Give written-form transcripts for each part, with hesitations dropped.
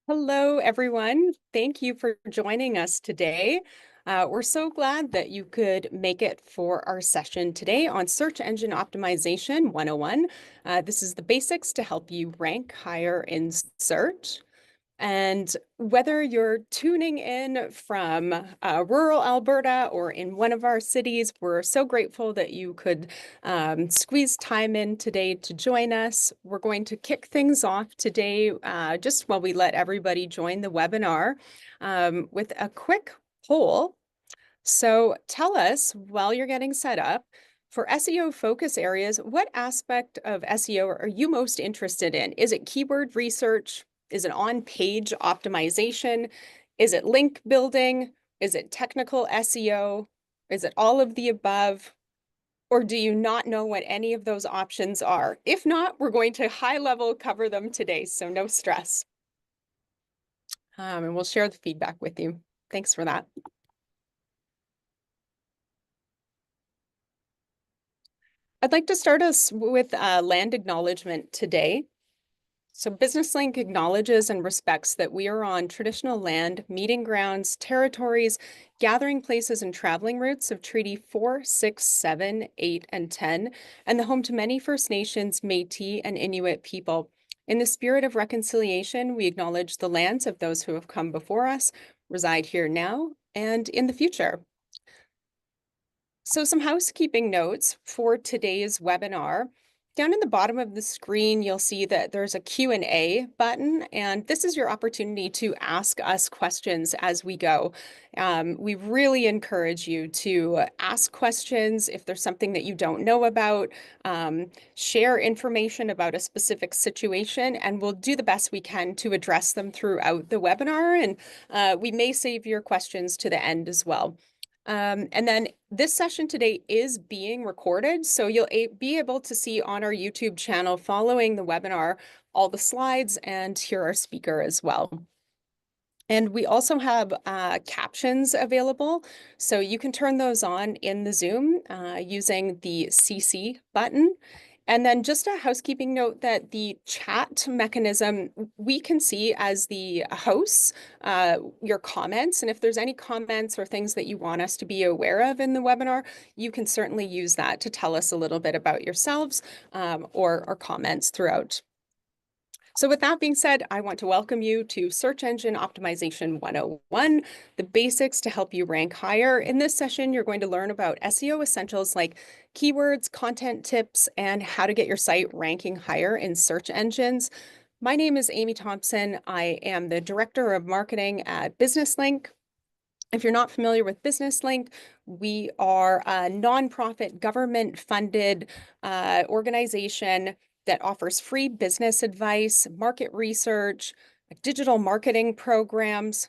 Hello, everyone. Thank you for joining us today. We're so glad that you could make it for our session today on Search Engine Optimization 101. This is the basics to help you rank higher in search. And whether you're tuning in from rural Alberta or in one of our cities, we're so grateful that you could squeeze time in today to join us. We're going to kick things off today, just while we let everybody join the webinar, with a quick poll. So tell us, while you're getting set up, for SEO focus areas, what aspect of SEO are you most interested in? Is it keyword research? Is it on-page optimization? Is it link building? Is it technical SEO? Is it all of the above? Or do you not know what any of those options are? If not, we're going to high level cover them today, so no stress. And we'll share the feedback with you. Thanks for that. I'd like to start us with land acknowledgement today. So BusinessLink acknowledges and respects that we are on traditional land, meeting grounds, territories, gathering places, and traveling routes of Treaty 4, 6, 7, 8, and 10, and the home to many First Nations, Métis, and Inuit people. In the spirit of reconciliation, we acknowledge the lands of those who have come before us, reside here now, and in the future. So some housekeeping notes for today's webinar. Down in the bottom of the screen, you'll see that there's a Q&A button, and this is your opportunity to ask us questions as we go. We really encourage you to ask questions if there's something that you don't know about, share information about a specific situation, and we'll do the best we can to address them throughout the webinar, and we may save your questions to the end as well. And then this session today is being recorded, so you'll be able to see on our YouTube channel following the webinar all the slides and hear our speaker as well. And we also have captions available, so you can turn those on in the Zoom using the CC button. And then just a housekeeping note that the chat mechanism, we can see as the hosts your comments. And if there's any comments or things that you want us to be aware of in the webinar, you can certainly use that to tell us a little bit about yourselves or comments throughout. So with that being said, I want to welcome you to Search Engine Optimization 101, the basics to help you rank higher. In this session, you're going to learn about SEO essentials like keywords, content tips, and how to get your site ranking higher in search engines. My name is Amy Thompson. I am the Director of Marketing at BusinessLink. If you're not familiar with BusinessLink, we are a nonprofit government-funded organization that offers free business advice, market research, digital marketing programs.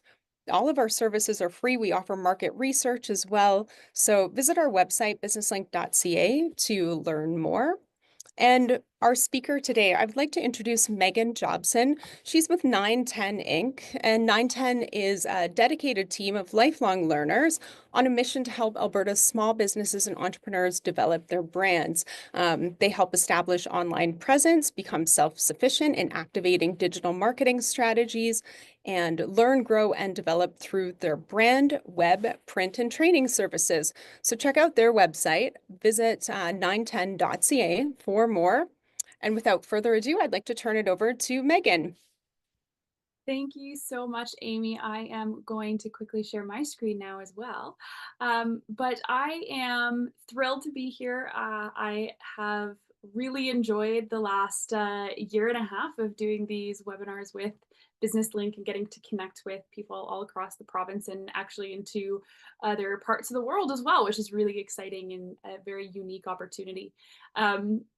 All of our services are free. We offer market research as well. So visit our website, businesslink.ca, to learn more. And our speaker today, I would like to introduce Megan Jobson. She's with 910 Inc., and 910 is a dedicated team of lifelong learners on a mission to help Alberta's small businesses and entrepreneurs develop their brands. They help establish online presence, become self-sufficient in activating digital marketing strategies, and learn, grow, and develop through their brand, web, print, and training services. So check out their website, visit 910.ca for more. And without further ado, I'd like to turn it over to Megan. Thank you so much, Amy. I am going to quickly share my screen now as well. But I am thrilled to be here. I have really enjoyed the last year and a half of doing these webinars with BusinessLink and getting to connect with people all across the province and actually into other parts of the world as well, which is really exciting and a very unique opportunity.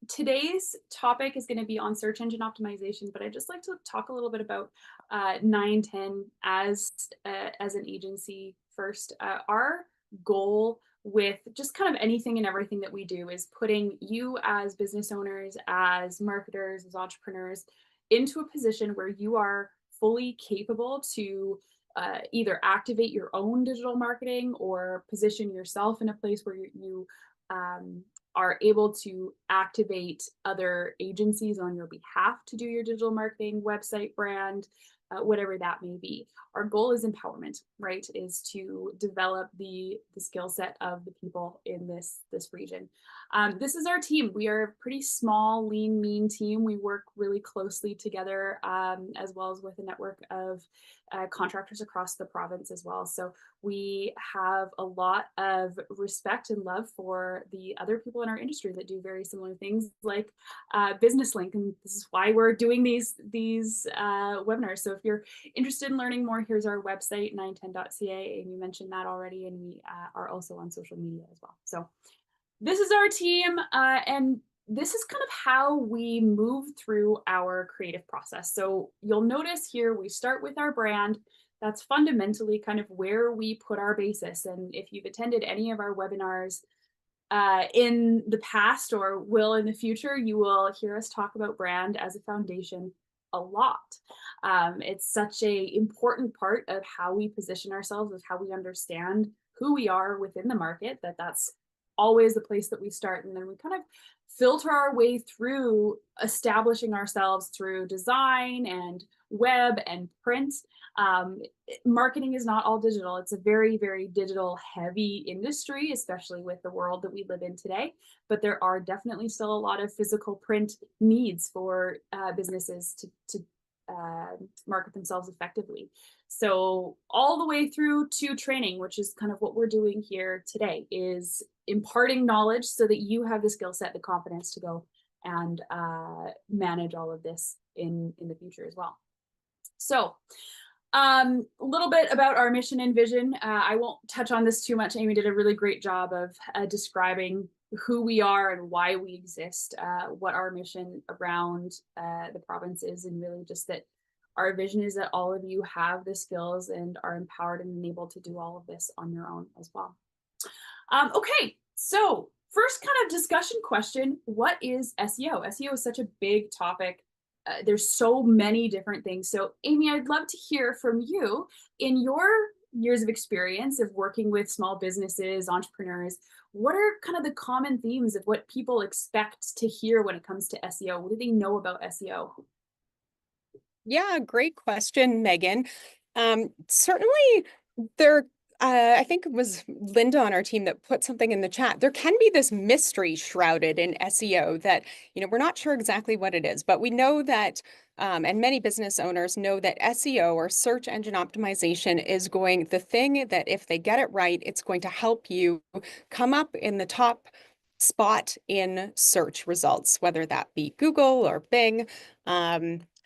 Today's topic is going to be on search engine optimization, but I'd just like to talk a little bit about 910 as an agency first. Our goal with just kind of anything and everything that we do is putting you as business owners, as marketers, as entrepreneurs into a position where you are fully capable to either activate your own digital marketing or position yourself in a place where you are able to activate other agencies on your behalf to do your digital marketing, website, brand, whatever that may be. Our goal is empowerment, right? Is to develop the skill set of the people in this region. This is our team. We are a pretty small, lean, mean team. We work really closely together, as well as with a network of contractors across the province as well. So we have a lot of respect and love for the other people in our industry that do very similar things, like Business Link, and this is why we're doing these webinars. So if you're interested in learning more, here's our website, 910.ca, and you mentioned that already, and we are also on social media as well. So this is our team, and this is kind of how we move through our creative process. So you'll notice here we start with our brand. That's fundamentally kind of where we put our basis. And if you've attended any of our webinars in the past or will in the future, you will hear us talk about brand as a foundation a lot. It's such a important part of how we position ourselves, of how we understand who we are within the market, that's always the place that we start. And then we kind of filter our way through establishing ourselves through design and web and print. Marketing is not all digital. It's a very, very digital heavy industry, especially with the world that we live in today. But there are definitely still a lot of physical print needs for businesses to market themselves effectively. So all the way through to training, which is kind of what we're doing here today, is imparting knowledge so that you have the skill set, the confidence to go and manage all of this in the future as well. So a little bit about our mission and vision. I won't touch on this too much. Amy did a really great job of describing who we are and why we exist, what our mission around the province is, and really just that our vision is that all of you have the skills and are empowered and enabled to do all of this on your own as well. Okay, so first kind of discussion question, what is SEO? SEO is such a big topic. There's so many different things. So Amy, I'd love to hear from you in your years of experience of working with small businesses, entrepreneurs. What are kind of the common themes of what people expect to hear when it comes to SEO? What do they know about SEO? Yeah, great question, Megan. Certainly there, I think it was Linda on our team that put something in the chat. There can be this mystery shrouded in SEO that, we're not sure exactly what it is, but we know that, and many business owners know that SEO or search engine optimization is the thing that if they get it right, it's going to help you come up in the top spot in search results, whether that be Google or Bing.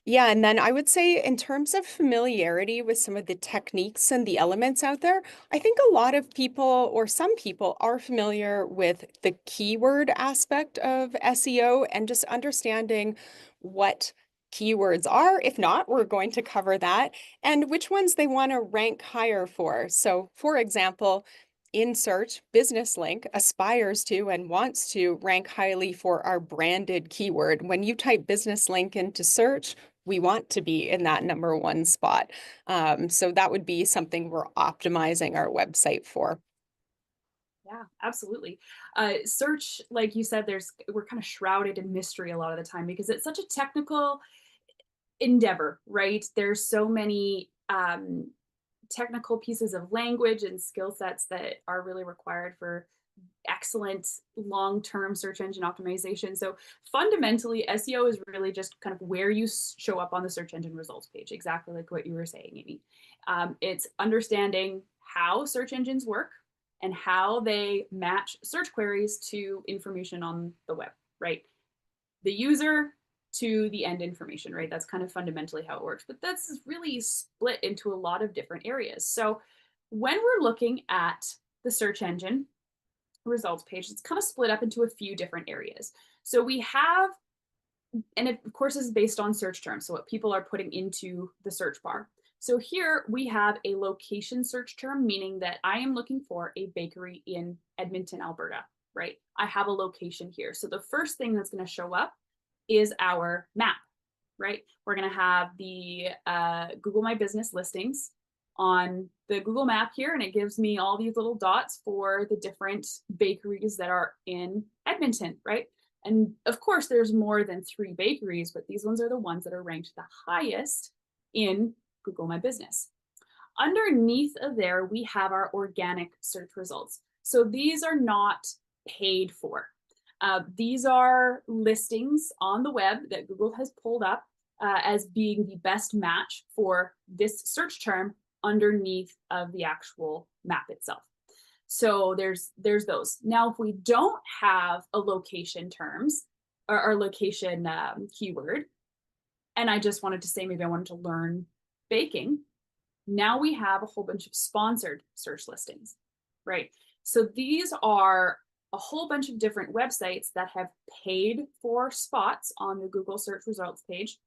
Yeah, and then I would say in terms of familiarity with some of the techniques and the elements out there, I think a lot of people or some people are familiar with the keyword aspect of SEO and just understanding what keywords are. If not, we're going to cover that and which ones they want to rank higher for. So, for example, in search, Business Link aspires to and wants to rank highly for our branded keyword. When you type Business Link into search, we want to be in that #1 spot. So that would be something we're optimizing our website for. Yeah, absolutely. Search, like you said, we're kind of shrouded in mystery a lot of the time because it's such a technical endeavor, right? There's so many technical pieces of language and skill sets that are really required for excellent long-term search engine optimization. So fundamentally, SEO is really just kind of where you show up on the search engine results page, exactly like what you were saying, Amy. It's understanding how search engines work and how they match search queries to information on the web, right? The user to the end information, right? That's kind of fundamentally how it works. But that's really split into a lot of different areas. So when we're looking at the search engine results page, it's kind of split up into a few different areas. So we have, and of course this is based on search terms, so what people are putting into the search bar. So here we have a location search term, meaning that I am looking for a bakery in Edmonton, Alberta, right? I have a location here. So the first thing that's going to show up is our map, right? We're going to have the Google My Business listings on the Google map here, and it gives me all these little dots for the different bakeries that are in Edmonton, right? And of course, there's more than 3 bakeries, but these ones are the ones that are ranked the highest in Google My Business. Underneath of there, we have our organic search results. So these are not paid for. These are listings on the web that Google has pulled up as being the best match for this search term underneath of the actual map itself. So there's those. Now, if we don't have a location terms or location keyword, and I just wanted to say maybe I wanted to learn baking, now we have a whole bunch of sponsored search listings, right? So these are a whole bunch of different websites that have paid for spots on the Google search results page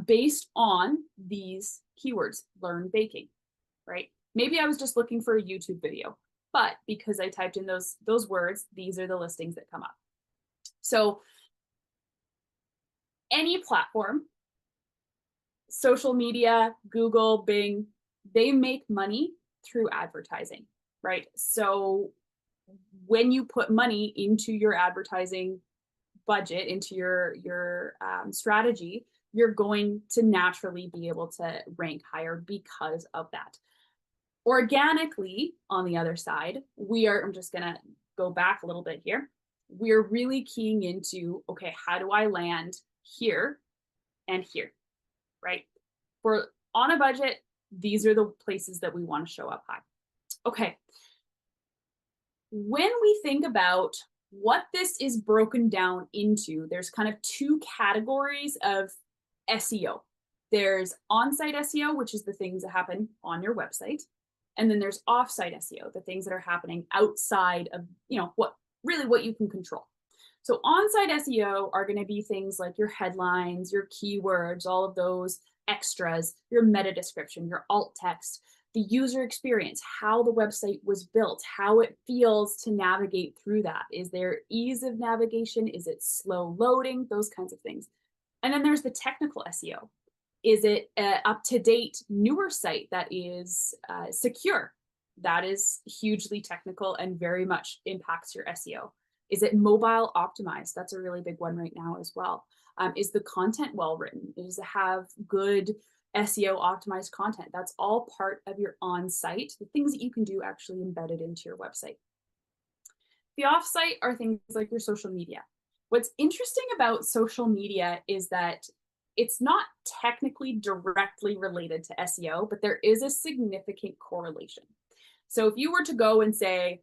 based on these keywords, learn baking, right? Maybe I was just looking for a YouTube video, but because I typed in those words, these are the listings that come up. So any platform, social media, Google, Bing, they make money through advertising, right? So when you put money into your advertising budget, into your strategy, you're going to naturally be able to rank higher because of that. Organically, on the other side, I'm just gonna go back a little bit here. We're really keying into, okay, how do I land here and here, right? We're on a budget. These are the places that we want to show up high. Okay. When we think about what this is broken down into, there's kind of two categories of SEO. There's on-site SEO, which is the things that happen on your website. And then there's off-site SEO, the things that are happening outside of, what you can control. So on-site SEO are going to be things like your headlines, your keywords, all of those extras, your meta description, your alt text, the user experience, how the website was built, how it feels to navigate through that. Is there ease of navigation? Is it slow loading? Those kinds of things. And then there's the technical SEO. Is it an up-to-date, newer site that is secure? That is hugely technical and very much impacts your SEO. Is it mobile optimized? That's a really big one right now as well. Is the content well written? Does it have good SEO optimized content? That's all part of your on-site, the things that you can do actually embedded into your website. The off-site are things like your social media. What's interesting about social media is that it's not technically directly related to SEO, but there is a significant correlation. So if you were to go and say,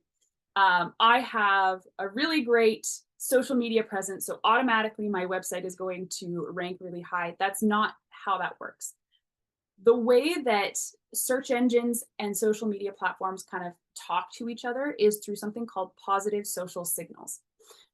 I have a really great social media presence, so automatically my website is going to rank really high, that's not how that works. The way that search engines and social media platforms kind of talk to each other is through something called positive social signals.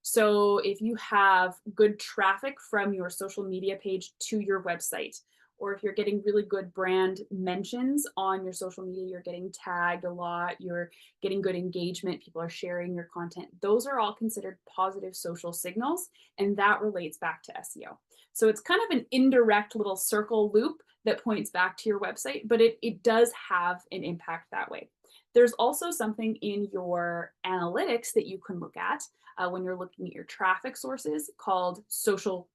So if you have good traffic from your social media page to your website, or if you're getting really good brand mentions on your social media, you're getting tagged a lot, you're getting good engagement, people are sharing your content, those are all considered positive social signals, and that relates back to SEO. So it's kind of an indirect little circle loop that points back to your website, but it does have an impact that way. There's also something in your analytics that you can look at when you're looking at your traffic sources called social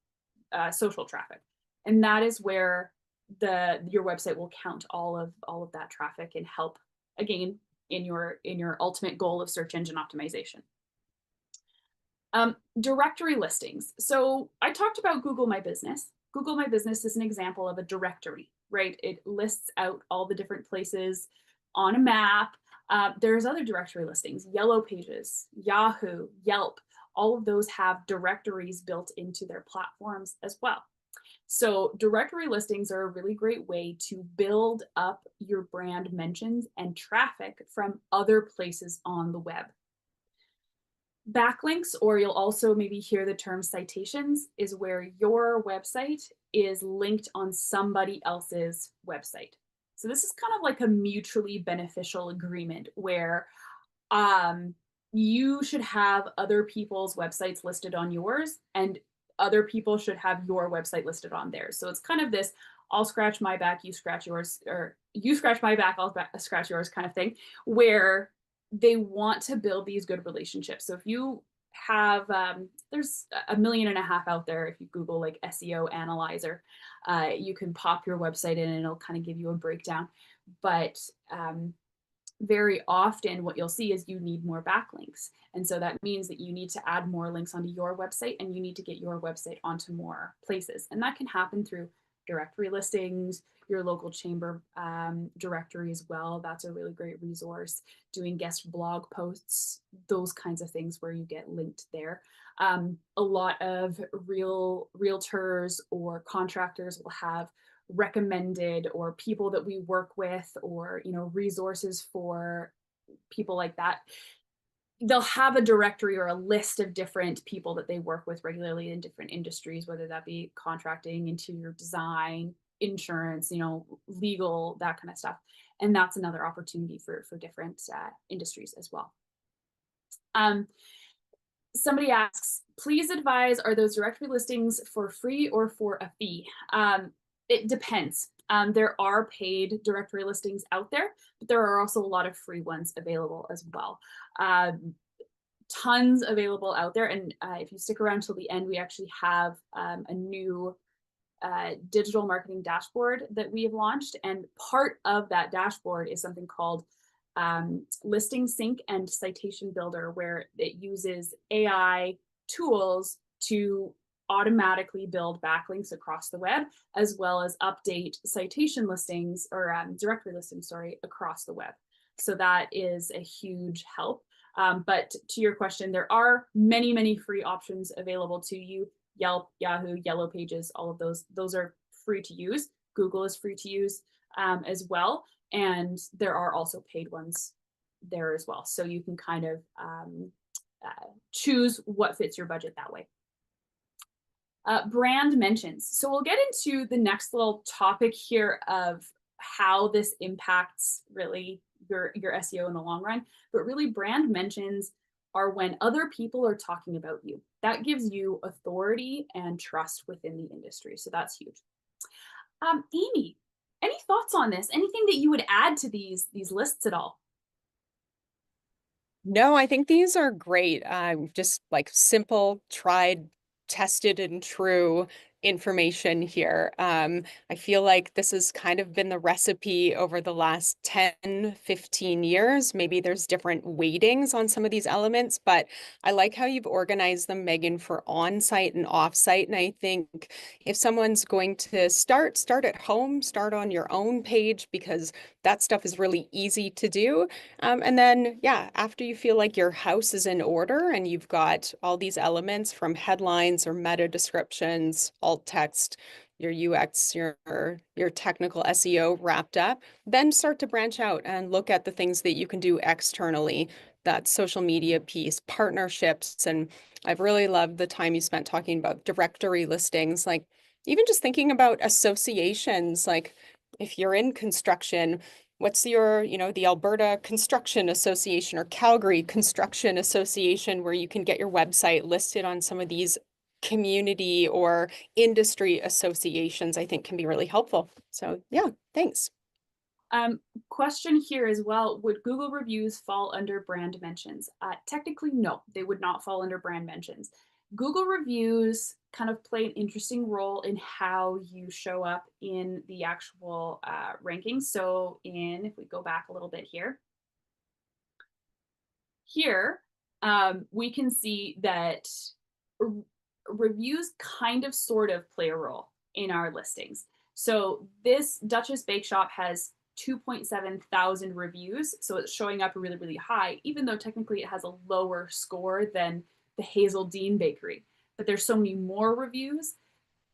traffic. And that is where your website will count all of that traffic and help, again, in your ultimate goal of search engine optimization. Directory listings. So I talked about Google My Business. Google My Business is an example of a directory, right? It lists out all the different places on a map. There's other directory listings, Yellow Pages, Yahoo, Yelp, all of those have directories built into their platforms as well. So directory listings are a really great way to build up your brand mentions and traffic from other places on the web. Backlinks, or you'll also maybe hear the term citations, is where your website is linked on somebody else's website. So this is kind of like a mutually beneficial agreement where you should have other people's websites listed on yours, and other people should have your website listed on theirs. So it's kind of this, I'll scratch my back, you scratch yours, or you scratch my back, I'll scratch yours kind of thing, where they want to build these good relationships. So if you have there's 1.5 million out there. If you Google like SEO analyzer, you can pop your website in and it'll kind of give you a breakdown. But very often what you'll see is you need more backlinks. And so that means that you need to add more links onto your website, and you need to get your website onto more places. And that can happen through directory listings, your local chamber directory as well. That's a really great resource. Doing guest blog posts, those kinds of things where you get linked there. A lot of realtors or contractors will have recommended, or people that we work with, or resources for people like that. They'll have a directory or a list of different people that they work with regularly in different industries, whether that be contracting, interior design, insurance, legal, that kind of stuff. And that's another opportunity for different industries as well. Somebody asks, please advise, are those directory listings for free or for a fee? It depends. There are paid directory listings out there, but there are also a lot of free ones available as well. Tons available out there. And if you stick around till the end, we actually have a new digital marketing dashboard that we have launched. And part of that dashboard is something called Listing Sync and Citation Builder, where it uses AI tools to automatically build backlinks across the web, as well as update citation listings, or directory listings, sorry, across the web. So that is a huge help. But to your question, there are many, many free options available to you. Yelp, Yahoo, Yellow Pages, all of those are free to use. Google is free to use as well. And there are also paid ones there as well. So you can kind of choose what fits your budget that way. Brand mentions. So we'll get into the next little topic here of how this impacts really your SEO in the long run. But really, brand mentions are when other people are talking about you. That gives you authority and trust within the industry. So that's huge. Amy, any thoughts on this? Anything that you would add to these lists at all? No, I think these are great. Just like simple, tried, tested, and true information here. I feel like this has kind of been the recipe over the last 10, 15 years. Maybe there's different weightings on some of these elements, but I like how you've organized them, Megan, for on-site and off-site. And I think if someone's going to start at home, start on your own page, because that stuff is really easy to do. And then, yeah, after you feel like your house is in order and you've got all these elements from headlines or meta descriptions, alt text, your UX, your technical SEO wrapped up, then start to branch out and look at the things that you can do externally, that social media piece, partnerships. And I've really loved the time you spent talking about directory listings, like even just thinking about associations, like if you're in construction, what's your, the Alberta Construction Association or Calgary Construction Association, where you can get your website listed on some of these community or industry associations, I think can be really helpful. So yeah, thanks. Question here as well, would Google reviews fall under brand mentions? Technically, no, they would not fall under brand mentions. Google reviews kind of play an interesting role in how you show up in the actual rankings. So if we go back a little bit here, we can see that reviews kind of sort of play a role in our listings. So this Duchess Bake Shop has 2.7 thousand reviews. So it's showing up really, really high, even though technically it has a lower score than the Hazel Dean Bakery. But there's so many more reviews.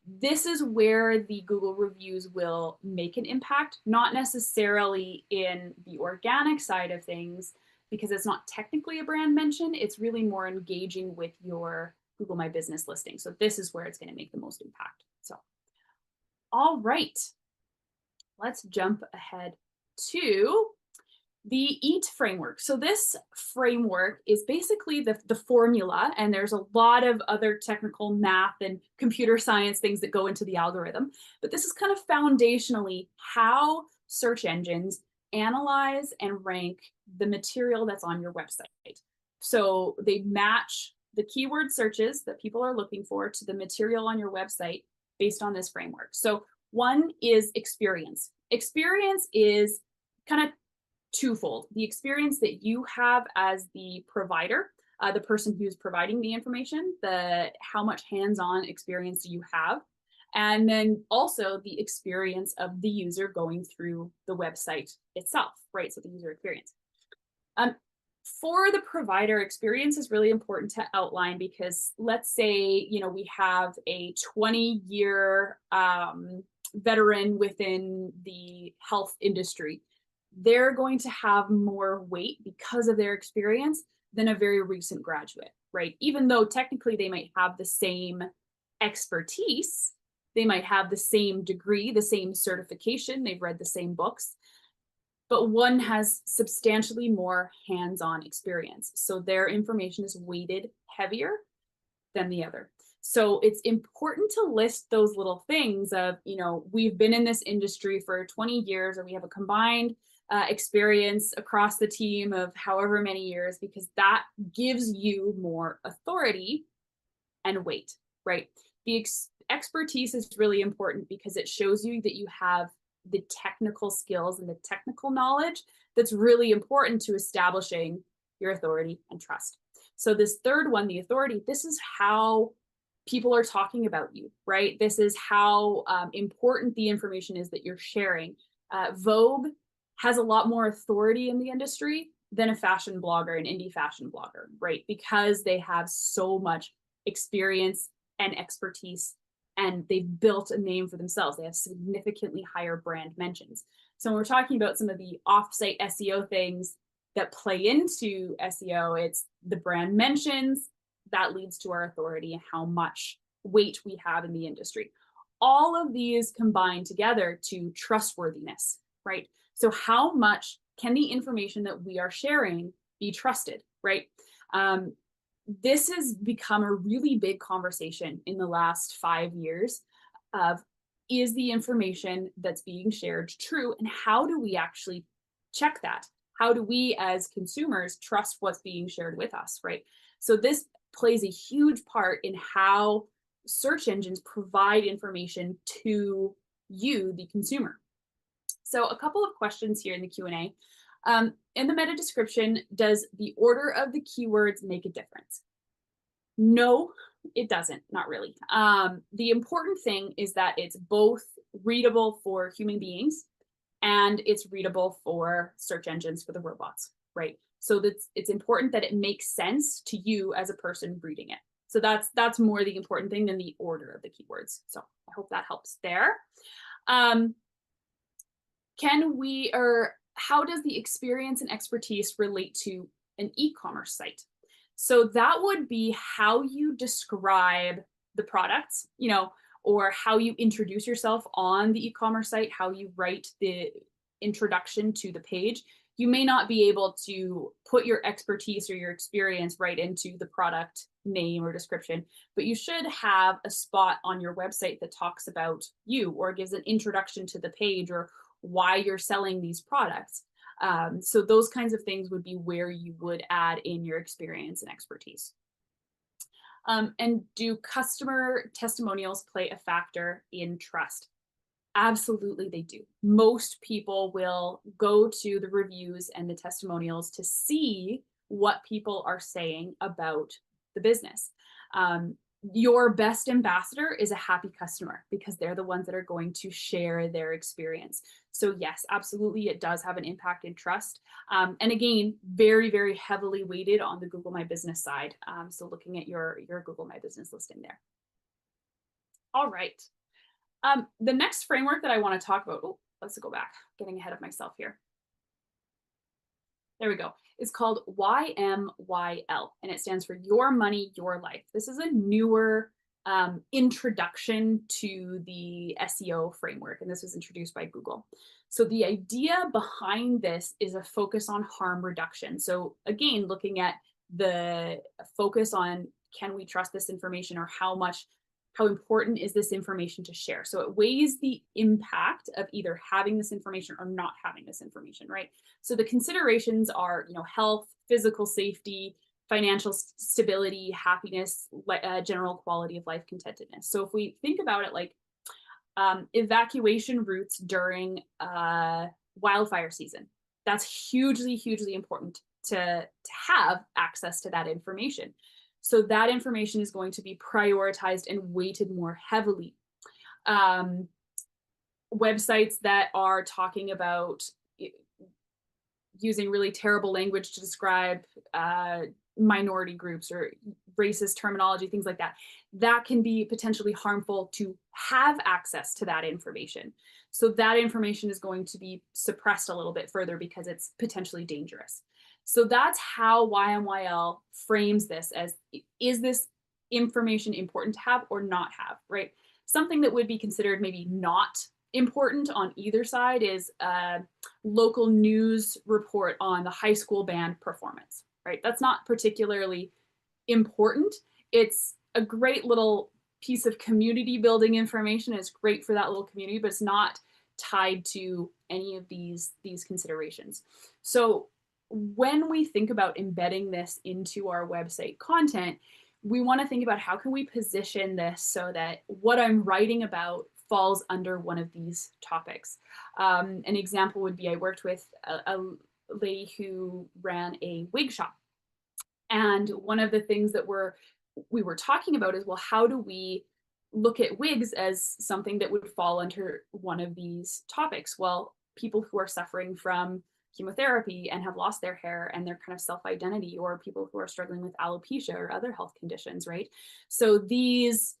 This is where the Google reviews will make an impact, not necessarily in the organic side of things, because it's not technically a brand mention. It's really more engaging with your Google My Business listing. So this is where it's going to make the most impact. So, all right, let's jump ahead to the EAT framework. So this framework is basically the formula, and there's a lot of other technical math and computer science things that go into the algorithm. But this is kind of foundationally how search engines analyze and rank the material that's on your website. So they match the keyword searches that people are looking for to the material on your website based on this framework. So one is experience. Experience is kind of twofold. The experience that you have as the provider, the person who's providing the information, how much hands-on experience do you have? And then also the experience of the user going through the website itself, right? So the user experience. For the provider, experience is really important to outline because let's say, we have a 20-year veteran within the health industry. They're going to have more weight because of their experience than a very recent graduate, right? Even though technically they might have the same expertise, they might have the same degree, the same certification, they've read the same books, but one has substantially more hands-on experience. So their information is weighted heavier than the other. So it's important to list those little things of, we've been in this industry for 20 years, or we have a combined experience across the team of however many years, because that gives you more authority and weight, right? The expertise is really important because it shows you that you have the technical skills and the technical knowledge that's really important to establishing your authority and trust. So this third one, the authority, this is how people are talking about you, right? This is how important the information is that you're sharing. Vogue has a lot more authority in the industry than a fashion blogger, an indie fashion blogger, right? Because they have so much experience and expertise, and they've built a name for themselves. They have significantly higher brand mentions. So when we're talking about some of the off-site SEO things that play into SEO, it's the brand mentions that leads to our authority and how much weight we have in the industry. All of these combine together to trustworthiness, right? So how much can the information that we are sharing be trusted, right? This has become a really big conversation in the last 5 years of, is the information that's being shared true, and how do we actually check that? How do we as consumers trust what's being shared with us, right? So this plays a huge part in how search engines provide information to you, the consumer. So a couple of questions here in the Q&A. In the meta description, does the order of the keywords make a difference? No, it doesn't, not really. The important thing is that it's both readable for human beings and it's readable for search engines, for the robots, right? So it's important that it makes sense to you as a person reading it. So that's more the important thing than the order of the keywords. So I hope that helps there. How does the experience and expertise relate to an e-commerce site? So that would be how you describe the products, or how you introduce yourself on the e-commerce site, how you write the introduction to the page. You may not be able to put your expertise or your experience right into the product name or description, but you should have a spot on your website that talks about you or gives an introduction to the page or why you're selling these products. So those kinds of things would be where you would add in your experience and expertise. And do customer testimonials play a factor in trust? Absolutely, they do. Most people will go to the reviews and the testimonials to see what people are saying about the business. Your best ambassador is a happy customer because they're the ones that are going to share their experience. So yes, absolutely, it does have an impact in trust. And again, very, very heavily weighted on the Google My Business side. So looking at your Google My Business listing there. All right. The next framework that I want to talk about, let's go back, getting ahead of myself here. There we go. It's called YMYL, and it stands for Your Money, Your Life. This is a newer introduction to the SEO framework, and this was introduced by Google. So the idea behind this is a focus on harm reduction. So again, looking at the focus on, can we trust this information, or how important is this information to share? So it weighs the impact of either having this information or not having this information, right? So the considerations are, health, physical safety, financial stability, happiness, general quality of life, contentedness. So if we think about it like evacuation routes during wildfire season, that's hugely, hugely important to have access to that information. So that information is going to be prioritized and weighted more heavily. Um, Websites that are talking about using really terrible language to describe minority groups or racist terminology, things like that, that can be potentially harmful to have access to that information. So that information is going to be suppressed a little bit further because it's potentially dangerous. So that's how YMYL frames this as, is this information important to have or not have, right? Something that would be considered maybe not important on either side is a local news report on the high school band performance, right? That's not particularly important. It's a great little piece of community building information. It's great for that little community, but it's not tied to any of these considerations. So when we think about embedding this into our website content, we want to think about how can we position this so that what I'm writing about falls under one of these topics. An example would be I worked with a lady who ran a wig shop. And one of the things that we were talking about is, well, how do we look at wigs as something that would fall under one of these topics? Well, people who are suffering from chemotherapy and have lost their hair and their kind of self-identity, or people who are struggling with alopecia or other health conditions, right? So these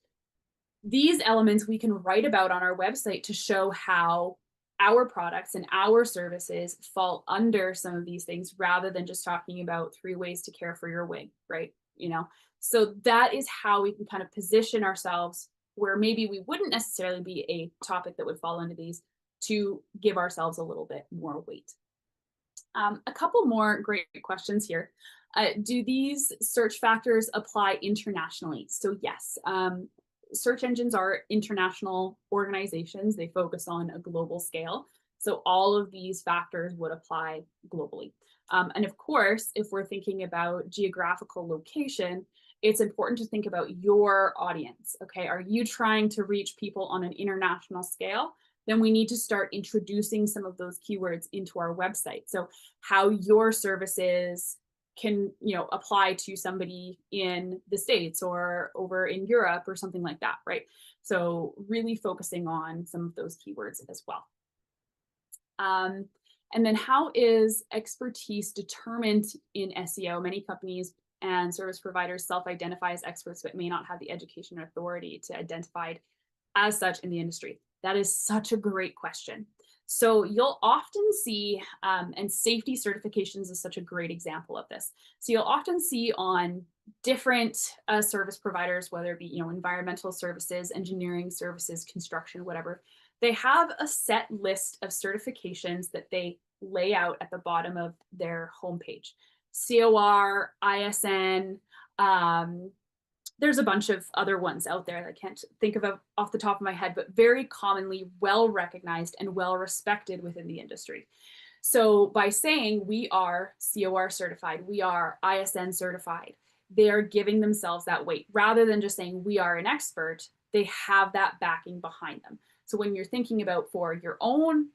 elements we can write about on our website to show how our products and our services fall under some of these things, rather than just talking about 3 ways to care for your wig, right? So that is how we can kind of position ourselves where maybe we wouldn't necessarily be a topic that would fall into these, to give ourselves a little bit more weight. A couple more great questions here. Do these search factors apply internationally? So yes, search engines are international organizations. They focus on a global scale. So all of these factors would apply globally. And of course, if we're thinking about geographical location, it's important to think about your audience. Okay, are you trying to reach people on an international scale? Then we need to start introducing some of those keywords into our website. So how your services can apply to somebody in the States or over in Europe or something like that, right? So really focusing on some of those keywords as well. And then how is expertise determined in SEO? Many companies and service providers self-identify as experts, but may not have the education or authority to identify as such in the industry. That is such a great question. So you'll often see, and safety certifications is such a great example of this. So you'll often see on different service providers, whether it be environmental services, engineering services, construction, whatever, they have a set list of certifications that they lay out at the bottom of their homepage. COR, ISN, there's a bunch of other ones out there that I can't think of off the top of my head, but very commonly well recognized and well respected within the industry. So by saying we are COR certified, we are ISN certified, they are giving themselves that weight. Rather than just saying we are an expert, they have that backing behind them. So when you're thinking about for your own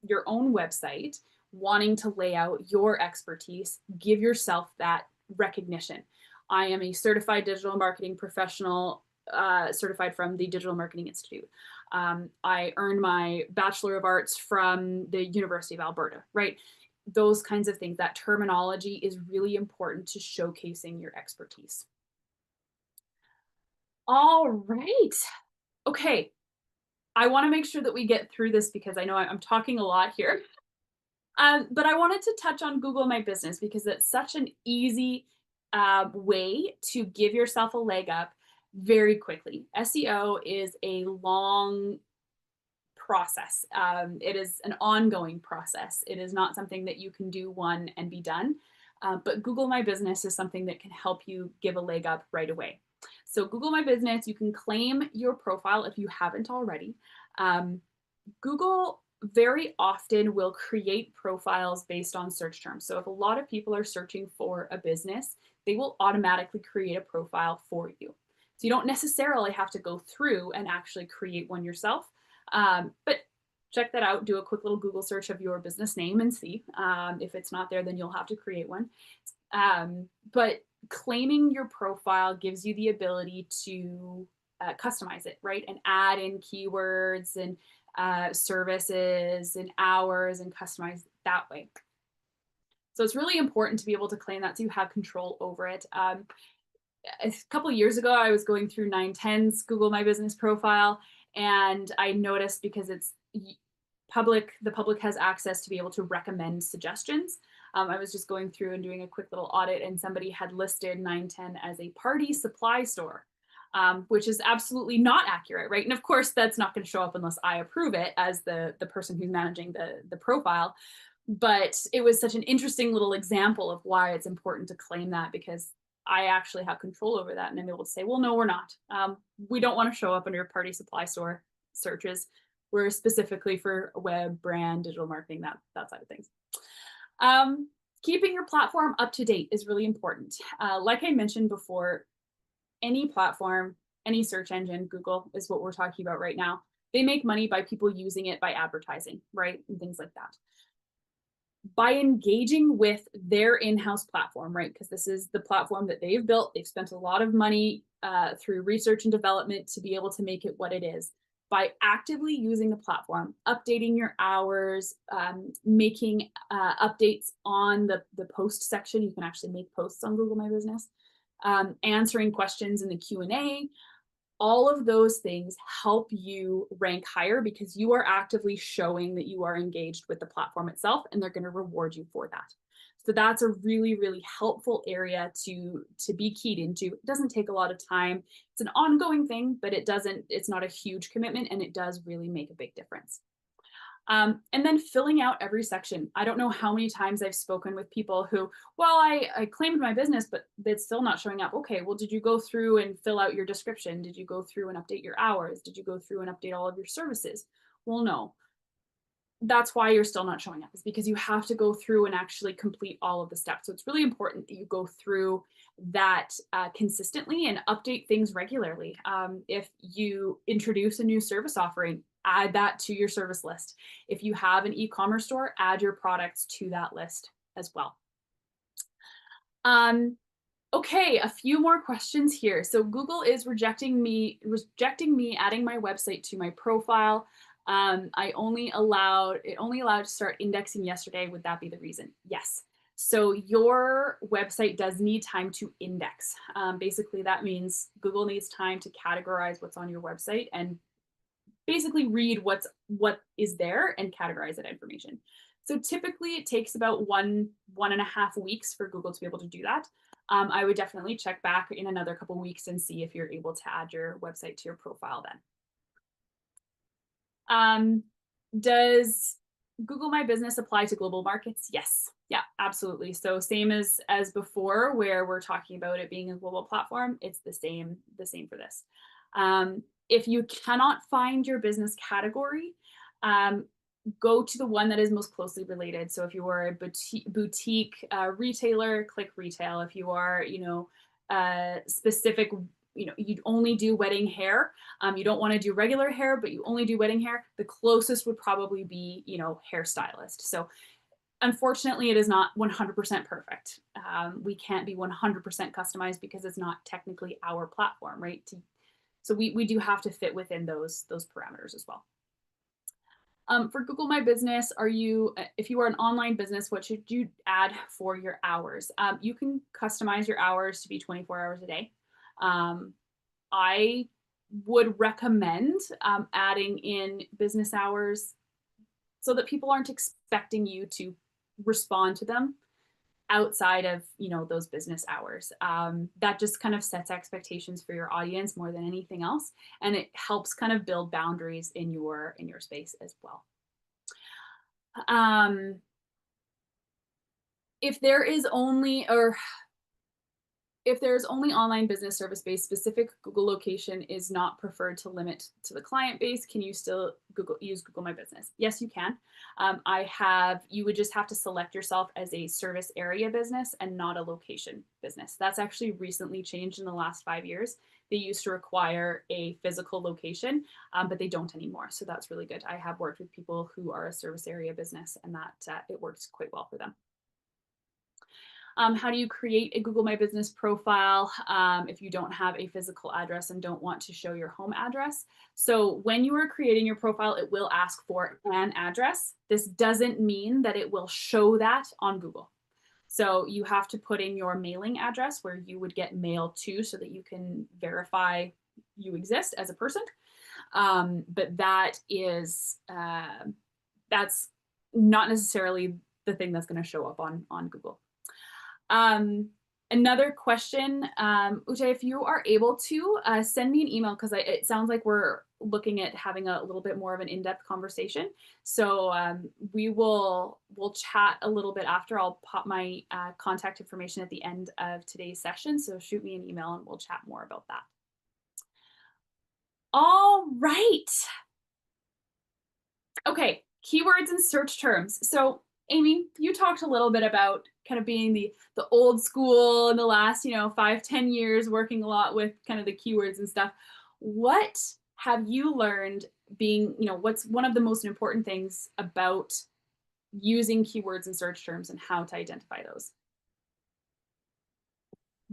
website, wanting to lay out your expertise, give yourself that recognition. I am a certified digital marketing professional, certified from the Digital Marketing Institute. I earned my Bachelor of Arts from the University of Alberta, right? Those kinds of things. That terminology is really important to showcasing your expertise. All right. Okay. I want to make sure that we get through this because I know I'm talking a lot here. But I wanted to touch on Google My Business because it's such an easy way to give yourself a leg up very quickly. SEO is a long process. It is an ongoing process. It is not something that you can do one and be done. But Google My Business is something that can help you give a leg up right away. So Google My Business, you can claim your profile if you haven't already. Google very often will create profiles based on search terms. So if a lot of people are searching for a business, they will automatically create a profile for you. So you don't necessarily have to go through and actually create one yourself. But check that out. Do a quick little Google search of your business name and see. If it's not there, then you'll have to create one. But claiming your profile gives you the ability to customize it, right? And add in keywords and services and hours and customize that way. So it's really important to be able to claim that so you have control over it. A couple of years ago, I was going through 910's Google My Business profile, and I noticed because it's public, the public has access to be able to recommend suggestions. I was just going through and doing a quick little audit, and somebody had listed 910 as a party supply store, which is absolutely not accurate, right? And of course, that's not going to show up unless I approve it as the person who's managing the profile. But it was such an interesting little example of why it's important to claim that, because I actually have control over that, and I'm able to say, well, no, we're not. We don't want to show up under your party supply store searches. We're specifically for web, brand, digital marketing, that side of things. Keeping your platform up to date is really important. Like I mentioned before, any platform, any search engine, Google is what we're talking about right now. They make money by people using it by advertising, right? And things like that. By engaging with their in-house platform, right? Because this is the platform that they've built. They've spent a lot of money through research and development to be able to make it what it is. By actively using the platform, updating your hours, making updates on the post section. You can actually make posts on Google My Business, answering questions in the Q&A. All of those things help you rank higher because you are actively showing that you are engaged with the platform itself, and they're going to reward you for that. So that's a really, really helpful area to be keyed into. It doesn't take a lot of time. It's an ongoing thing, but it's not a huge commitment, and it does really make a big difference. And then filling out every section. I don't know how many times I've spoken with people who, well, I claimed my business, but it's still not showing up. Okay, well, did you go through and fill out your description? Did you go through and update your hours? Did you go through and update all of your services? Well, no. That's why you're still not showing up, is because you have to go through and actually complete all of the steps. So it's really important that you go through that consistently and update things regularly. If you introduce a new service offering, add that to your service list. If you have an e-commerce store, add your products to that list as well. Okay, a few more questions here. So Google is rejecting me adding my website to my profile. It only allowed to start indexing yesterday. Would that be the reason? Yes. So your website does need time to index. Basically, that means Google needs time to categorize what's on your website and basically read what is there and categorize that information. So typically it takes about 1.5 weeks for Google to be able to do that. I would definitely check back in another couple of weeks and see if you're able to add your website to your profile then. Does Google My Business apply to global markets? Yes. Yeah, absolutely. So same as before, where we're talking about it being a global platform, it's the same for this. If you cannot find your business category, go to the one that is most closely related. So if you are a boutique retailer, click retail. If you are, specific, you'd only do wedding hair. You don't want to do regular hair, but you only do wedding hair. The closest would probably be, hairstylist. So unfortunately, it is not 100% perfect. We can't be 100% customized because it's not technically our platform, right? So we do have to fit within those parameters as well. For Google My Business, if you are an online business, what should you add for your hours? You can customize your hours to be 24 hours a day. I would recommend adding in business hours so that people aren't expecting you to respond to them outside of those business hours. That just kind of sets expectations for your audience more than anything else, and it helps kind of build boundaries in your space as well. If there is only, or if there's only online business service base, specific Google location is not preferred to limit to the client base. Can you still use Google My Business? Yes, you can. You would just have to select yourself as a service area business and not a location business. That's actually recently changed in the last 5 years. They used to require a physical location, but they don't anymore. So that's really good. I have worked with people who are a service area business, and that it works quite well for them. How do you create a Google My Business profile if you don't have a physical address and don't want to show your home address? So when you are creating your profile, it will ask for an address. This doesn't mean that it will show that on Google. So you have to put in your mailing address where you would get mail to so that you can verify you exist as a person. But that's not necessarily the thing that's going to show up on Google. Another question, Ujay, if you are able to send me an email, because it sounds like we're looking at having a little bit more of an in-depth conversation. So we'll chat a little bit after. I'll pop my contact information at the end of today's session. So shoot me an email and we'll chat more about that. All right. Okay, keywords and search terms. So Amy, you talked a little bit about kind of being the old school in the last, 5-10 years, working a lot with kind of the keywords and stuff. What have you learned being, what's one of the most important things about using keywords and search terms and how to identify those?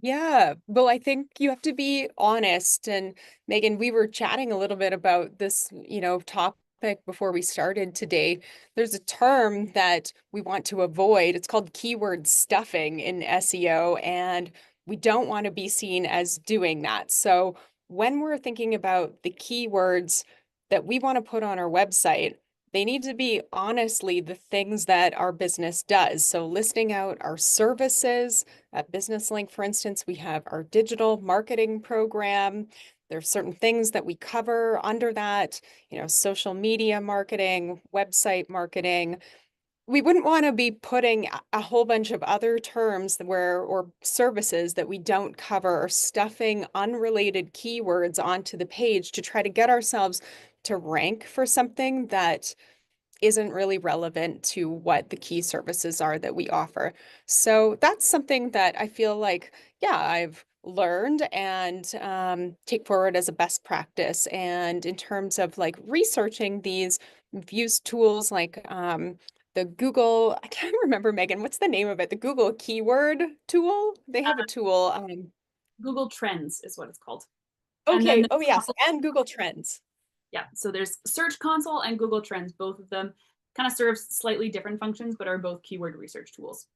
Yeah, well, I think you have to be honest. And Megan, we were chatting a little bit about this, topic before we started today. There's a term that we want to avoid. It's called keyword stuffing in SEO, and we don't want to be seen as doing that. So when we're thinking about the keywords that we want to put on our website, they need to be honestly the things that our business does. So listing out our services. At Business Link, for instance, we have our digital marketing program. There's certain things that we cover under that, social media marketing, website marketing. We wouldn't want to be putting a whole bunch of other terms or services that we don't cover, or stuffing unrelated keywords onto the page to try to get ourselves to rank for something that isn't really relevant to what the key services are that we offer. So that's something that I feel like, yeah, I've learned and take forward as a best practice. And in terms of like researching these, we've used tools like the Google, I can't remember, Megan, what's the name of it? The Google keyword tool. They have a tool. Google Trends is what it's called. And then Okay. Oh, yes. And Google Trends. yeah, so there's Search Console and Google Trends. Both of them kind of serve slightly different functions, but are both keyword research tools.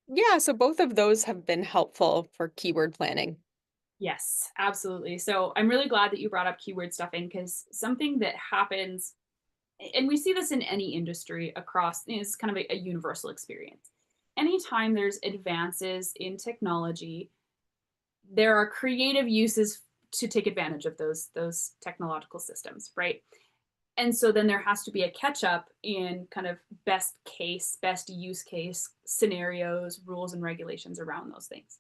Yeah, so both of those have been helpful for keyword planning. Yes, absolutely. So I'm really glad that you brought up keyword stuffing, because something that happens, and we see this in any industry across, is kind of a universal experience. Anytime there's advances in technology, there are creative uses to take advantage of those technological systems, right? And so then there has to be a catch up in kind of best use case scenarios, rules, and regulations around those things.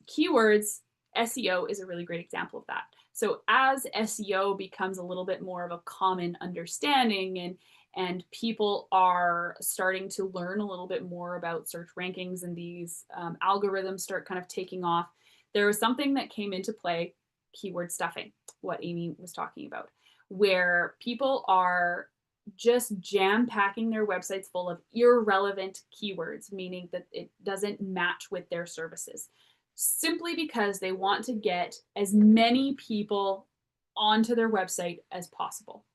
Keywords, SEO is a really great example of that. So as SEO becomes a little bit more of a common understanding, and people are starting to learn a little bit more about search rankings, and these algorithms start kind of taking off, there was something that came into play, keyword stuffing, what Amy was talking about, where people are just jam packing their websites full of irrelevant keywords, meaning that it doesn't match with their services, simply because they want to get as many people onto their website as possible.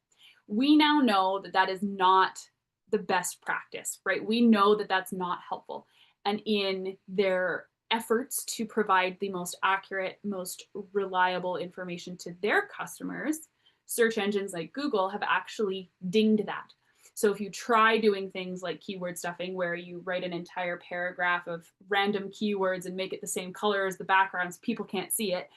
We now know that that is not the best practice, right? We know that that's not helpful. And in their efforts to provide the most accurate, most reliable information to their customers, search engines like Google have actually dinged that. So if you try doing things like keyword stuffing, where you write an entire paragraph of random keywords and make it the same color as the backgrounds, people can't see it,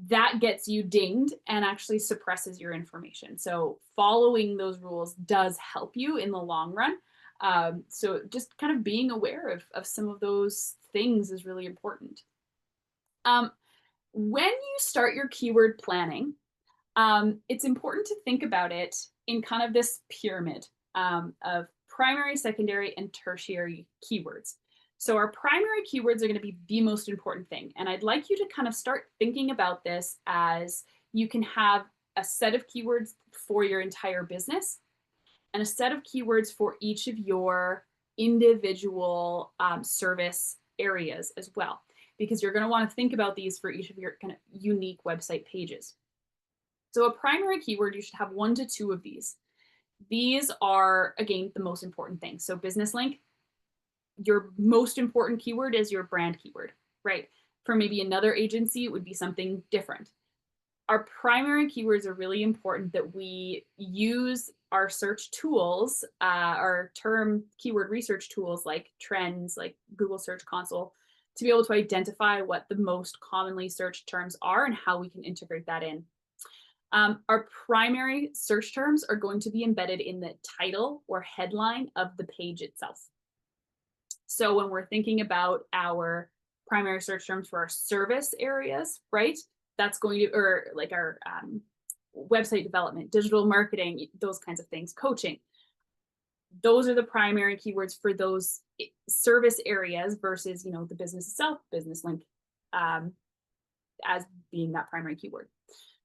that gets you dinged and actually suppresses your information. So following those rules does help you in the long run. So just kind of being aware of some of those things is really important. Um, when you start your keyword planning, it's important to think about it in kind of this pyramid of primary, secondary, and tertiary keywords. So our primary keywords are going to be the most important thing. And I'd like you to kind of start thinking about this as you can have a set of keywords for your entire business and a set of keywords for each of your individual service areas as well, because you're going to want to think about these for each of your kind of unique website pages. So a primary keyword, you should have 1 to 2 of these. These are, again, the most important thing. So business link, your most important keyword is your brand keyword, right? For maybe another agency, it would be something different. Our primary keywords are really important that we use our search tools, our term keyword research tools like Trends, like Google Search Console, to be able to identify what the most commonly searched terms are and how we can integrate that in. Our primary search terms are going to be embedded in the title or headline of the page itself. So when we're thinking about our primary search terms for our service areas, right? That's going to, or like our website development, digital marketing, those kinds of things, coaching. Those are the primary keywords for those service areas versus, you know, the business itself, business link, as being that primary keyword.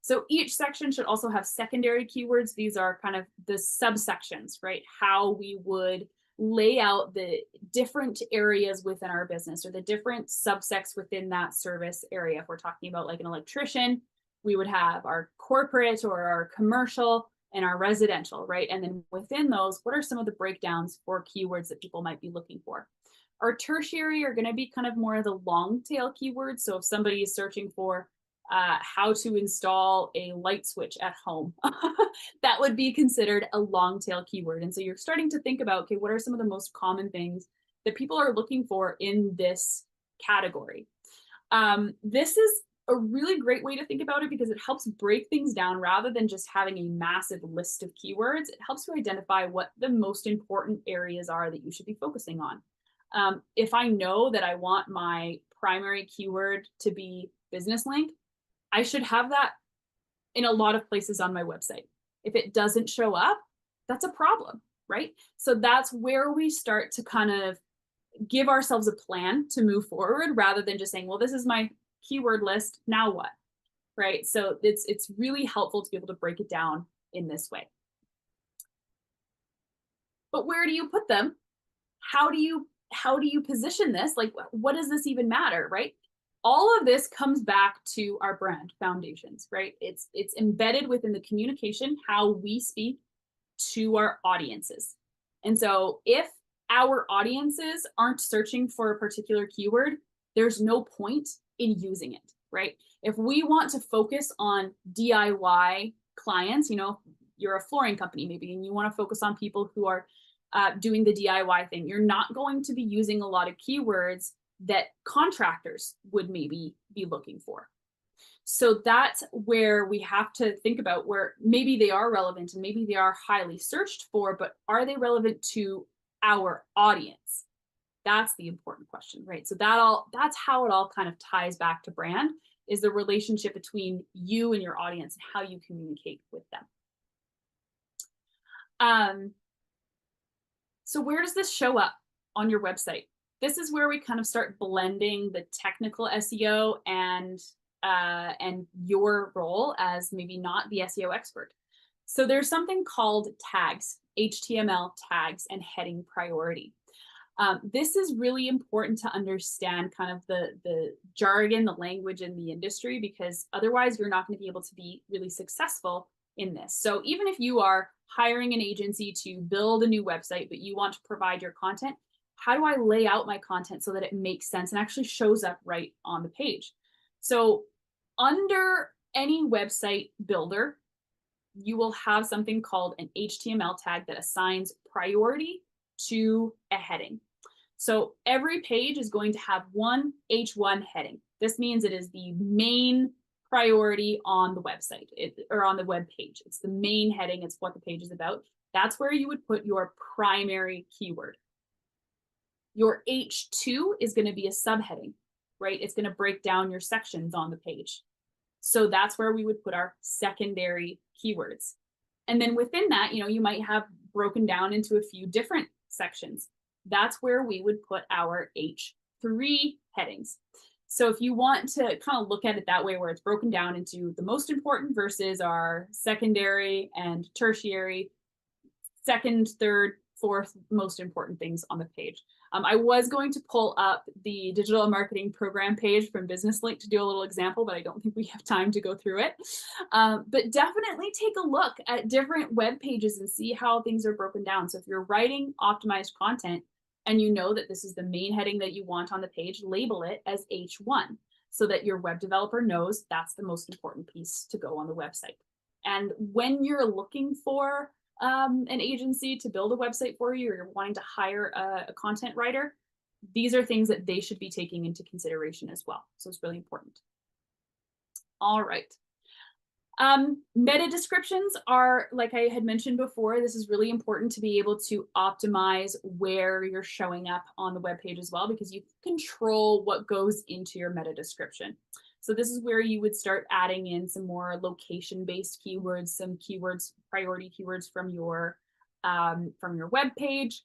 So each section should also have secondary keywords. These are kind of the subsections, right? How we would lay out the different areas within our business or the different subsects within that service area. If we're talking about like an electrician, we would have our corporate or our commercial and our residential, right? And then within those, what are some of the breakdowns for keywords that people might be looking for? Our tertiary are going to be kind of more of the long tail keywords. So if somebody is searching for how to install a light switch at home, that would be considered a long tail keyword. And so you're starting to think about, okay, what are some of the most common things that people are looking for in this category? This is a really great way to think about it because it helps break things down rather than just having a massive list of keywords. It helps you identify what the most important areas are that you should be focusing on. If I know that I want my primary keyword to be business link, I should have that in a lot of places on my website. If it doesn't show up, that's a problem, right? So that's where we start to kind of give ourselves a plan to move forward rather than just saying, well, this is my keyword list, now what, right? So it's really helpful to be able to break it down in this way. But where do you put them? How do you position this? Like, what does this even matter, right? All of this comes back to our brand foundations, right? It's embedded within the communication, how we speak to our audiences. And so if our audiences aren't searching for a particular keyword, there's no point in using it, right? If we want to focus on DIY clients, you know, you're a flooring company maybe, and you want to focus on people who are doing the DIY thing, you're not going to be using a lot of keywords that contractors would maybe be looking for. So that's where we have to think about where maybe they are relevant and maybe they are highly searched for, but are they relevant to our audience? That's the important question, right? So that's how it all kind of ties back to brand, is the relationship between you and your audience and how you communicate with them. So where does this show up on your website? This is where we kind of start blending the technical SEO and your role as maybe not the SEO expert. So there's something called tags, HTML tags, and heading priority. This is really important to understand kind of the jargon, the language in the industry, because otherwise you're not going to be able to be really successful in this. So even if you are hiring an agency to build a new website, but you want to provide your content, how do I lay out my content so that it makes sense and actually shows up right on the page? So under any website builder, you will have something called an HTML tag that assigns priority to a heading. So every page is going to have one H1 heading. This means it is the main priority on the website or on the web page. It's the main heading. It's what the page is about. That's where you would put your primary keyword. Your H2 is going to be a subheading, right? It's going to break down your sections on the page. So that's where we would put our secondary keywords. And then within that, you might have broken down into a few different sections. That's where we would put our H3 headings. So if you want to kind of look at it that way, where it's broken down into the most important versus our secondary and tertiary, second, third, fourth most important things on the page. I was going to pull up the digital marketing program page from Business Link to do a little example, but I don't think we have time to go through it. But definitely take a look at different web pages and see how things are broken down. So if you're writing optimized content and you know that this is the main heading that you want on the page, label it as H1 so that your web developer knows that's the most important piece to go on the website. And when you're looking for an agency to build a website for you, or you're wanting to hire a content writer, these are things that they should be taking into consideration as well. So it's really important. All right. Meta descriptions are, like I had mentioned before, this is really important to be able to optimize where you're showing up on the web page as well, because you control what goes into your meta description. So this is where you would start adding in some more location-based keywords, some keywords, priority keywords from your web page.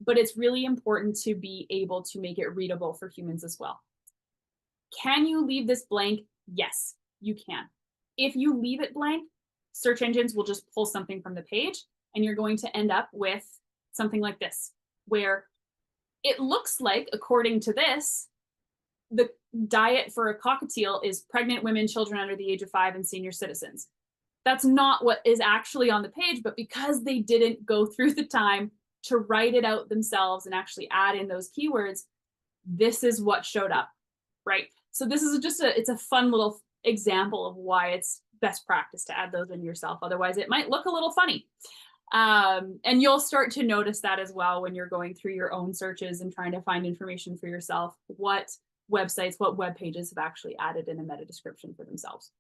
But it's really important to be able to make it readable for humans as well. Can you leave this blank? Yes, you can. If you leave it blank, search engines will just pull something from the page, and you're going to end up with something like this, where it looks like, according to this, the diet for a cockatiel is pregnant women, children under the age of 5, and senior citizens. That's not what is actually on the page, but because they didn't go through the time to write it out themselves and actually add in those keywords, this is what showed up, right? So this is just it's a fun little example of why it's best practice to add those in yourself. Otherwise, it might look a little funny. And you'll start to notice that as well when you're going through your own searches and trying to find information for yourself, what websites, what web pages have actually added in a meta description for themselves.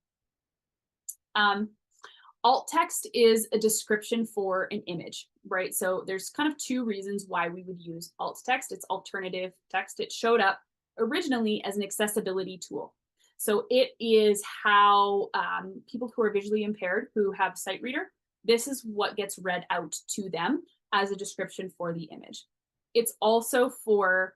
Alt text is a description for an image, right? So there's kind of two reasons why we would use alt text. It's alternative text. It showed up originally as an accessibility tool. So it is how people who are visually impaired, who have sight reader, this is what gets read out to them as a description for the image. It's also for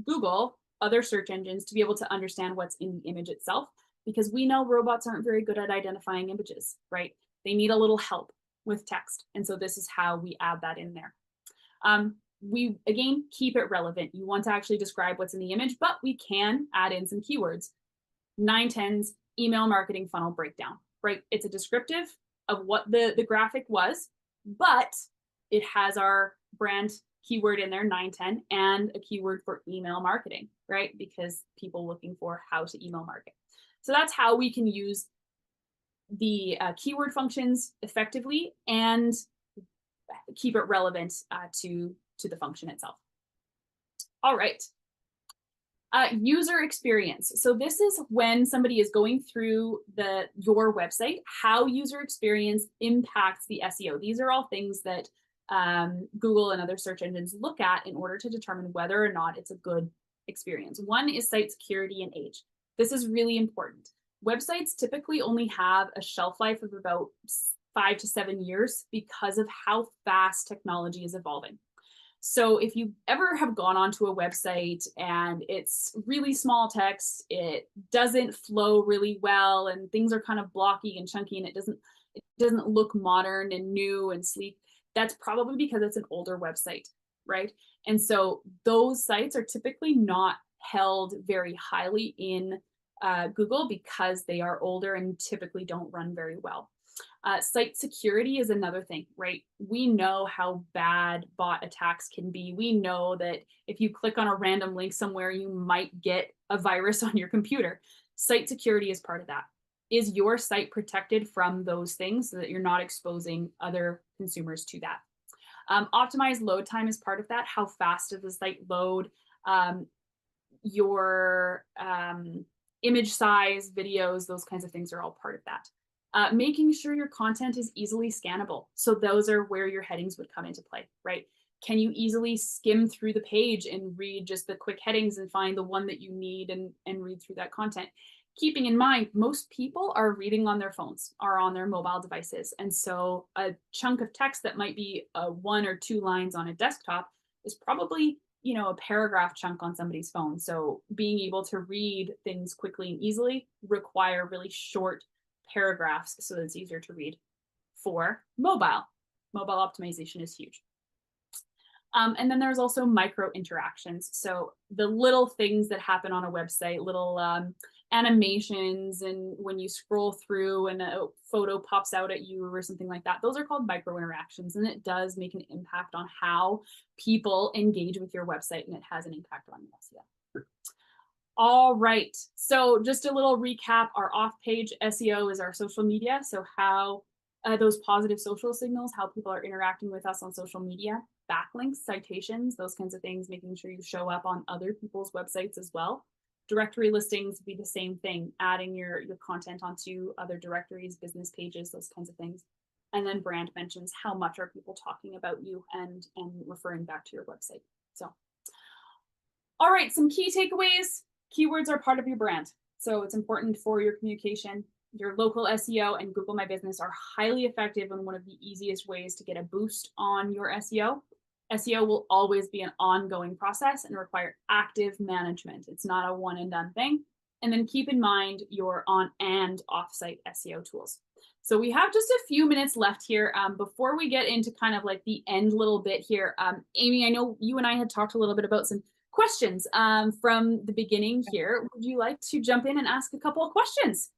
Google, other search engines, to be able to understand what's in the image itself, because we know robots aren't very good at identifying images, right? They need a little help with text. And so this is how we add that in there. We, again, keep it relevant. You want to actually describe what's in the image, but we can add in some keywords. 910's email marketing funnel breakdown, right? It's a descriptive of what the graphic was, but it has our brand keyword in there, 910, and a keyword for email marketing, right? Because people looking for how to email market. So that's how we can use the keyword functions effectively and keep it relevant to the function itself. All right. User experience. So this is when somebody is going through your website, how user experience impacts the SEO. These are all things that Google and other search engines look at in order to determine whether or not it's a good experience. One is site security and age. This is really important. Websites typically only have a shelf life of about 5 to 7 years because of how fast technology is evolving. So if you ever have gone onto a website and it's really small text, it doesn't flow really well, and things are kind of blocky and chunky, and it doesn't look modern and new and sleek, that's probably because it's an older website, right? And so those sites are typically not held very highly in Google because they are older and typically don't run very well. Site security is another thing, right? We know how bad bot attacks can be. We know that if you click on a random link somewhere, you might get a virus on your computer. Site security is part of that. Is your site protected from those things so that you're not exposing other consumers to that? Optimized load time is part of that. How fast does the site load? Your image size, videos, those kinds of things are all part of that. Making sure your content is easily scannable. So those are where your headings would come into play, right? Can you easily skim through the page and read just the quick headings and find the one that you need and read through that content? Keeping in mind, most people are reading on their phones, are on their mobile devices. And so a chunk of text that might be 1 or 2 lines on a desktop is probably, a paragraph chunk on somebody's phone. So being able to read things quickly and easily require really short paragraphs so that it's easier to read. For mobile optimization is huge. And then there's also micro interactions. So the little things that happen on a website, little animations, and when you scroll through and a photo pops out at you or something like that, those are called micro interactions. And it does make an impact on how people engage with your website, and it has an impact on SEO. All right. So just a little recap, our off-page SEO is our social media. So how those positive social signals, how people are interacting with us on social media, backlinks, citations, those kinds of things, making sure you show up on other people's websites as well. Directory listings would be the same thing, adding your content onto other directories, business pages, those kinds of things. And then brand mentions, how much are people talking about you and referring back to your website. So, all right, some key takeaways. Keywords are part of your brand. So it's important for your communication. Your local SEO and Google My Business are highly effective and one of the easiest ways to get a boost on your SEO. SEO will always be an ongoing process and require active management. It's not a one and done thing. And then keep in mind your on and offsite SEO tools. So we have just a few minutes left here before we get into kind of like the end little bit here. Amy, I know you and I had talked a little bit about some questions from the beginning here. Would you like to jump in and ask a couple of questions?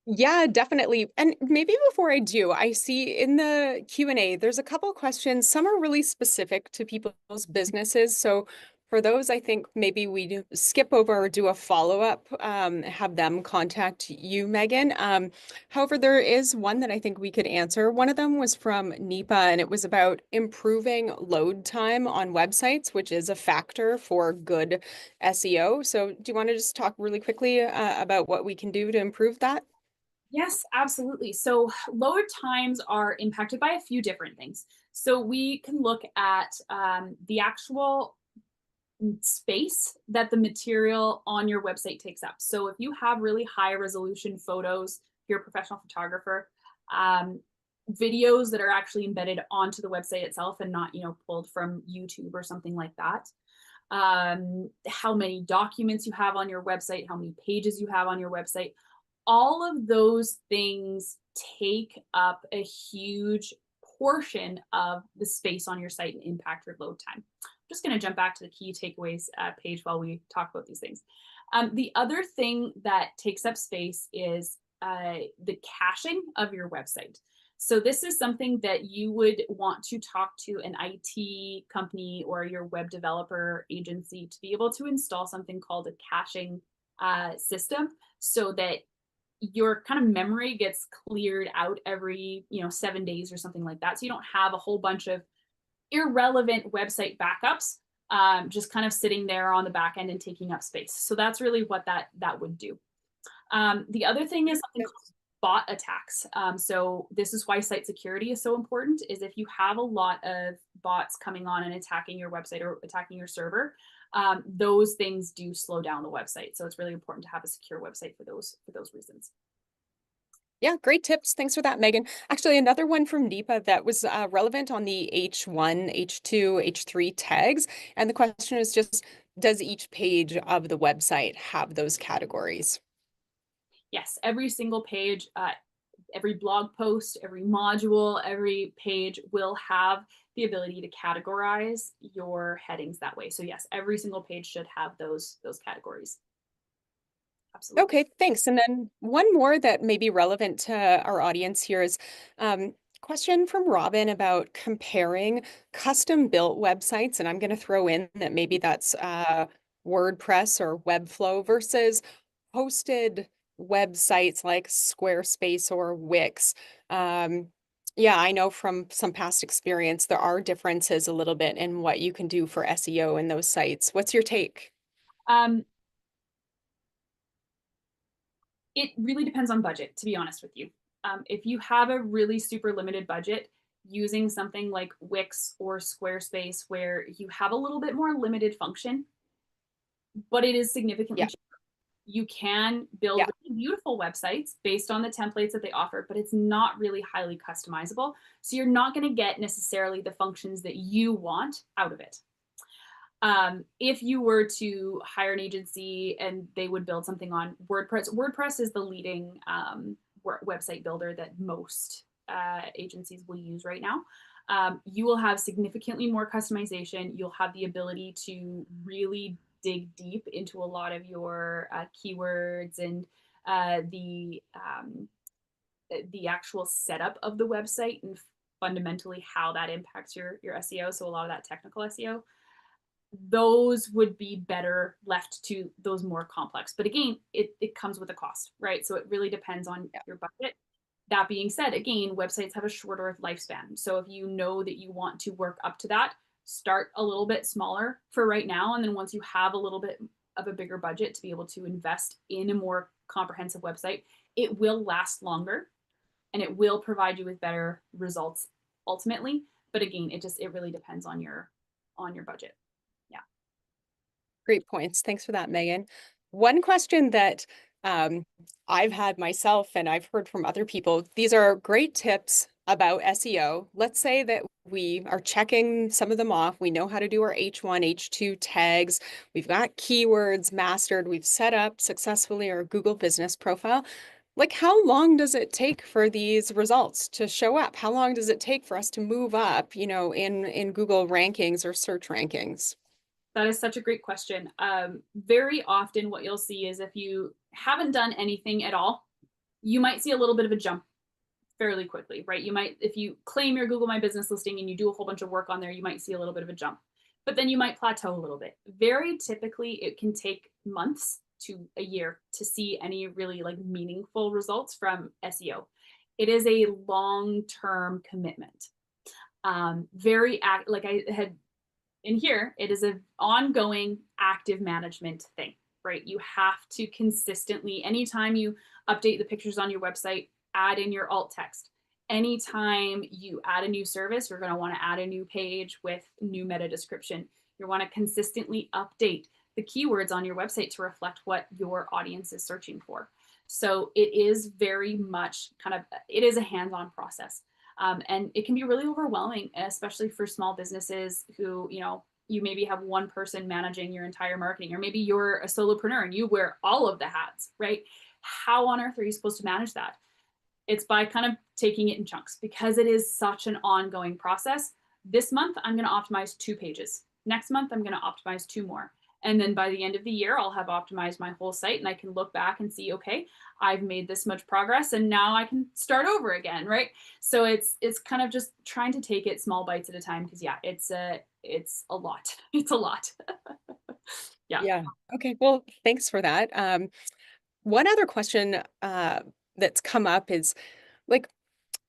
Yeah, definitely. And maybe before I do, I see in the Q&A, there's a couple questions. Some are really specific to people's businesses. So for those, I think maybe we do skip over or do a follow-up, have them contact you, Megan. However, there is one that I think we could answer. One of them was from NEPA, and it was about improving load time on websites, which is a factor for good SEO. So do you want to just talk really quickly about what we can do to improve that? Yes, absolutely. So load times are impacted by a few different things. So we can look at the actual space that the material on your website takes up. So if you have really high resolution photos, if you're a professional photographer, videos that are actually embedded onto the website itself and not, pulled from YouTube or something like that. How many documents you have on your website, how many pages you have on your website, all of those things take up a huge portion of the space on your site and impact your load time. I'm just going to jump back to the key takeaways page while we talk about these things. The other thing that takes up space is the caching of your website. So this is something that you would want to talk to an IT company or your web developer agency to be able to install something called a caching system, so that your kind of memory gets cleared out every 7 days or something like that, so you don't have a whole bunch of irrelevant website backups just kind of sitting there on the back end and taking up space. So that's really what that would do. The other thing is something called bot attacks. So this is why site security is so important, is if you have a lot of bots coming on and attacking your website or attacking your server, those things do slow down the website. So it's really important to have a secure website for those reasons. Yeah, great tips. Thanks for that, Megan. Actually, another one from NEPA that was relevant on the H1, H2, H3 tags. And the question is just, does each page of the website have those categories? Yes, every single page, every blog post, every module, every page will have the ability to categorize your headings that way. So yes, every single page should have those categories. Absolutely. Okay, thanks. And then one more that may be relevant to our audience here is question from Robin about comparing custom built websites. And I'm going to throw in that maybe that's WordPress or Webflow versus hosted websites like Squarespace or Wix. Yeah, I know from some past experience, there are differences a little bit in what you can do for SEO in those sites. What's your take? Um, it really depends on budget, to be honest with you. If you have a really super limited budget, using something like Wix or Squarespace, where you have a little bit more limited function, but it is significantly Yeah. cheaper. You can build Yeah. really beautiful websites based on the templates that they offer, but it's not really highly customizable. So you're not going to get necessarily the functions that you want out of it. If you were to hire an agency and they would build something on WordPress, WordPress is the leading website builder that most agencies will use right now. You will have significantly more customization. You'll have the ability to really dig deep into a lot of your keywords and the actual setup of the website and fundamentally how that impacts your SEO. So a lot of that technical SEO, those would be better left to those more complex. But again, it comes with a cost, right? So it really depends on Yeah. your budget. That being said, again, websites have a shorter lifespan. So if you know that you want to work up to that, start a little bit smaller for right now. And then once you have a little bit of a bigger budget to be able to invest in a more comprehensive website, it will last longer and it will provide you with better results ultimately. But again, it really depends on your budget. Yeah. Great points. Thanks for that, Megan. One question that um, I've had myself and I've heard from other people, these are great tips about SEO. Let's say that we are checking some of them off. We know how to do our H1, H2 tags. We've got keywords mastered. We've set up successfully our Google business profile. Like, how long does it take for these results to show up? How long does it take for us to move up, in Google rankings or search rankings? That is such a great question. Very often, what you'll see is if you haven't done anything at all, you might see a little bit of a jump fairly quickly, right? You might, if you claim your Google My Business listing and you do a whole bunch of work on there, you might see a little bit of a jump, but then you might plateau a little bit. Very typically, it can take months to a year to see any really like meaningful results from SEO. It is a long-term commitment. Like I had in here, it is an ongoing active management thing, right? You have to consistently, anytime you update the pictures on your website, add in your alt text. Anytime you add a new service, you're going to want to add a new page with new meta description. You want to consistently update the keywords on your website to reflect what your audience is searching for. So it is very much it is a hands-on process. And it can be really overwhelming, especially for small businesses who, you maybe have one person managing your entire marketing, or maybe you're a solopreneur and you wear all of the hats, right? How on earth are you supposed to manage that? It's by kind of taking it in chunks because it is such an ongoing process. This month, I'm going to optimize 2 pages. Next month, I'm going to optimize 2 more. And then by the end of the year, I'll have optimized my whole site and I can look back and see, okay, I've made this much progress and now I can start over again, right? So it's kind of just trying to take it small bites at a time because yeah, it's a lot. It's a lot. Yeah. Yeah. Okay. Well, thanks for that. One other question that's come up is like,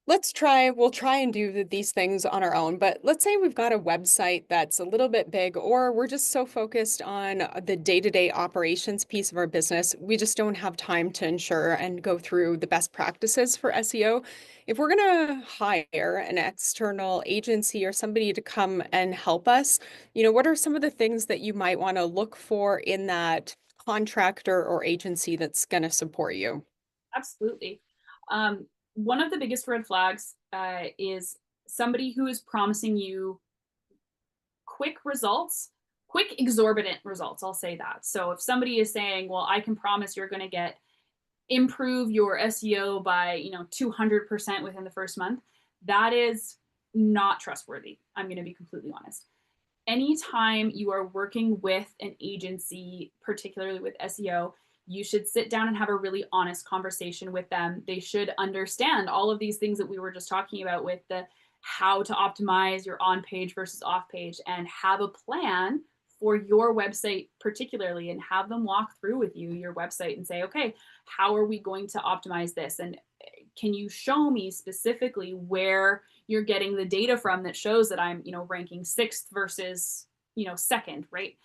we'll try and do these things on our own, but let's say we've got a website that's a little bit big, or we're just so focused on the day-to-day operations piece of our business, we just don't have time to ensure and go through the best practices for SEO. If we're going to hire an external agency or somebody to come and help us, what are some of the things that you might want to look for in that contractor or agency that's going to support you? Absolutely. One of the biggest red flags is somebody who is promising you quick results, quick exorbitant results. I'll say that. So if somebody is saying, "Well, I can promise you're going to improve your SEO by 200% within the first month," that is not trustworthy. I'm going to be completely honest. Anytime you are working with an agency, particularly with SEO, you should sit down and have a really honest conversation with them. They should understand all of these things that we were just talking about with the how to optimize your on page versus off page and have a plan for your website particularly, and have them walk through with you your website and say, okay, how are we going to optimize this? And can you show me specifically where you're getting the data from that shows that I'm, ranking 6th versus, 2nd, right?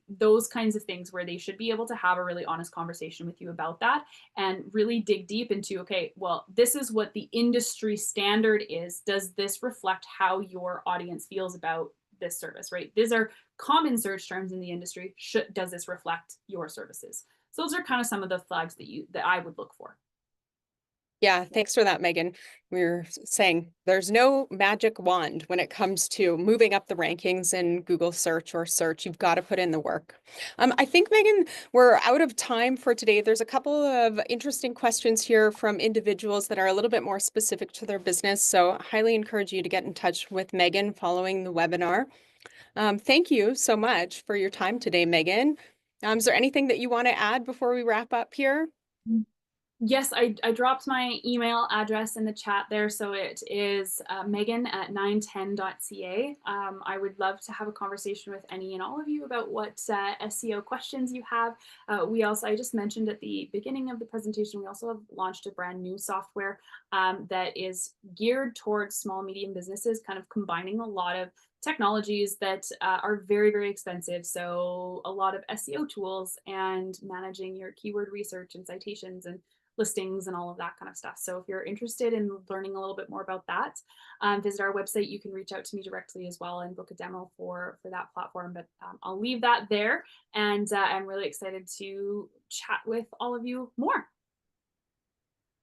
those kinds of things where they should be able to have a really honest conversation with you about that and really dig deep into, okay, well, this is what the industry standard is. Does this reflect how your audience feels about this service, right? These are common search terms in the industry. Does this reflect your services? So those are kind of some of the flags that I would look for. Yeah, thanks for that, Megan. We were saying there's no magic wand when it comes to moving up the rankings in Google search or search. You've got to put in the work. I think, Megan, we're out of time for today. There's a couple of interesting questions here from individuals that are a little bit more specific to their business. So I highly encourage you to get in touch with Megan following the webinar. Thank you so much for your time today, Megan. Is there anything that you want to add before we wrap up here? Yes, I dropped my email address in the chat there. So it is megan@910.ca. I would love to have a conversation with any and all of you about what SEO questions you have. I just mentioned at the beginning of the presentation, we also have launched a brand new software that is geared towards small, medium businesses, kind of combining a lot of technologies that are very, very expensive. So a lot of SEO tools and managing your keyword research and citations and listings and all of that kind of stuff. So if you're interested in learning a little bit more about that, visit our website. You can reach out to me directly as well and book a demo for that platform. But I'll leave that there. And I'm really excited to chat with all of you more.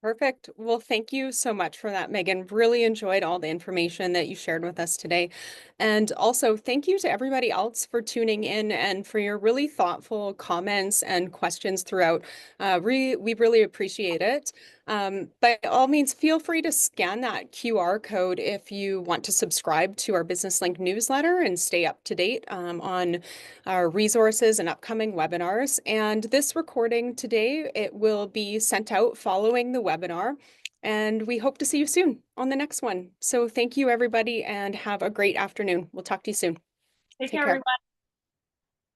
Perfect. Well, thank you so much for that, Megan. Really enjoyed all the information that you shared with us today. And also, thank you to everybody else for tuning in and for your really thoughtful comments and questions throughout. We really appreciate it. By all means, feel free to scan that QR code if you want to subscribe to our Business Link newsletter and stay up to date on our resources and upcoming webinars. And this recording today, it will be sent out following the webinar. And we hope to see you soon on the next one. So thank you, everybody, and have a great afternoon. We'll talk to you soon. Take Take care, care. everyone.